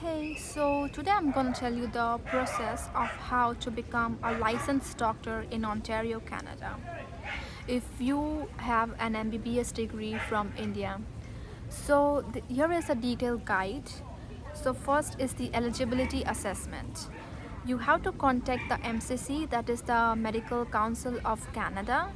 Hey, so today I'm going to tell you the process of how to become a licensed doctor in Ontario, Canada. If you have an MBBS degree from India. So here is a detailed guide. So first is the eligibility assessment. You have to contact the MCCEE, that is the Medical Council of Canada,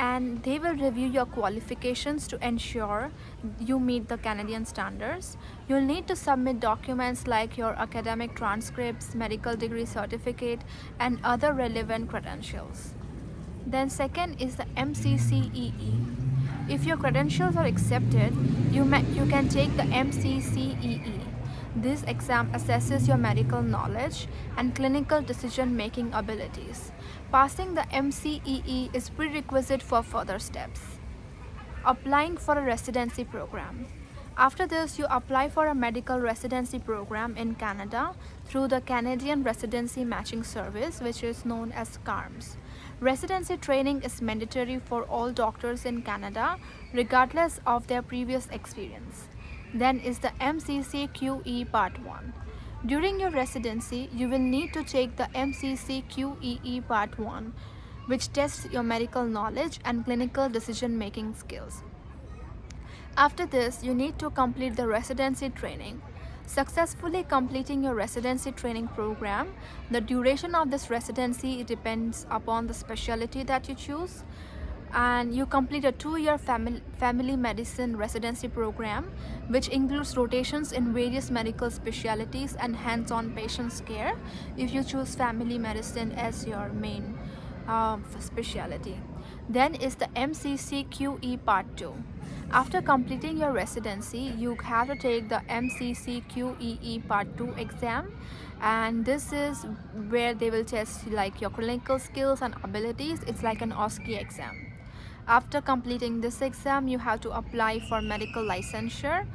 and they will review your qualifications to ensure you meet the Canadian standards. You'll need to submit documents like your academic transcripts, medical degree certificate, and other relevant credentials. Then second is the MCCEE. If your credentials are accepted, you can take the MCCEE. This exam assesses your medical knowledge and clinical decision-making abilities. Passing the MCEE is prerequisite for further steps. Applying for a residency program. After this, you apply for a medical residency program in Canada through the Canadian Residency Matching Service, which is known as CARMS. Residency training is mandatory for all doctors in Canada, regardless of their previous experience. Then is the MCCQE Part 1. During your residency, you will need to take the MCCQEE Part 1, which tests your medical knowledge and clinical decision-making skills. After this, you need to complete the residency training. Successfully completing your residency training program, the duration of this residency depends upon the specialty that you choose. And you complete a 2-year family medicine residency program, which includes rotations in various medical specialties and hands-on patient care if you choose family medicine as your main specialty. Then is the MCCQE Part 2. After completing your residency, you have to take the MCCQEE Part 2 exam, and this is where they will test like your clinical skills and abilities. It's like an OSCE exam. After completing this exam, you have to apply for medical licensure.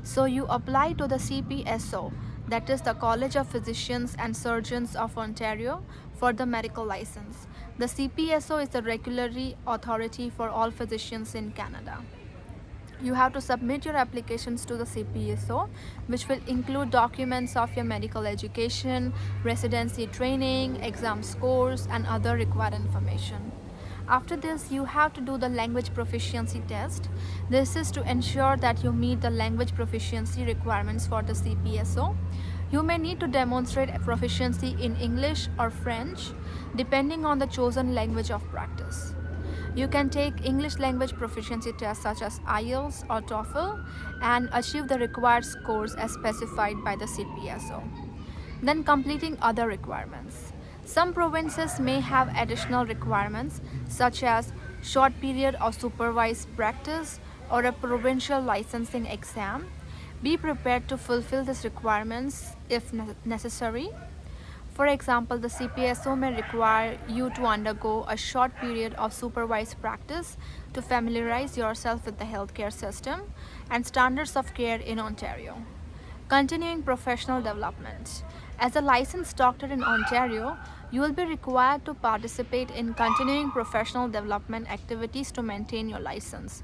So you apply to the CPSO, that is the College of Physicians and Surgeons of Ontario, for the medical license. The CPSO is the regulatory authority for all physicians in Canada. You have to submit your applications to the CPSO, which will include documents of your medical education, residency training, exam scores, and other required information. After this, you have to do the language proficiency test. This is to ensure that you meet the language proficiency requirements for the CPSO. You may need to demonstrate proficiency in English or French, depending on the chosen language of practice. You can take English language proficiency tests such as IELTS or TOEFL and achieve the required scores as specified by the CPSO. Then completing other requirements. Some provinces may have additional requirements such as short period of supervised practice or a provincial licensing exam. Be prepared to fulfill these requirements if necessary. For example, the CPSO may require you to undergo a short period of supervised practice to familiarize yourself with the healthcare system and standards of care in Ontario. Continuing professional development. As a licensed doctor in Ontario, you will be required to participate in continuing professional development activities to maintain your license.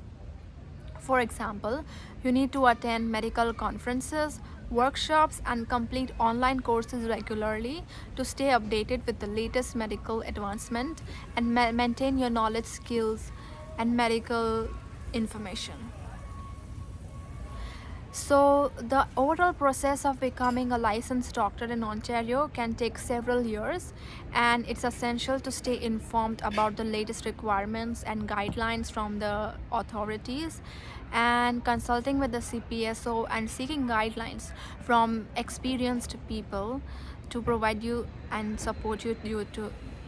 For example, you need to attend medical conferences, workshops, and complete online courses regularly to stay updated with the latest medical advancement and maintain your knowledge, skills, and medical information. So the overall process of becoming a licensed doctor in Ontario can take several years, and it's essential to stay informed about the latest requirements and guidelines from the authorities, and consulting with the CPSO and seeking guidelines from experienced people to provide you and support you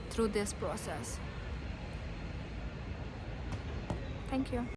through this process. Thank you.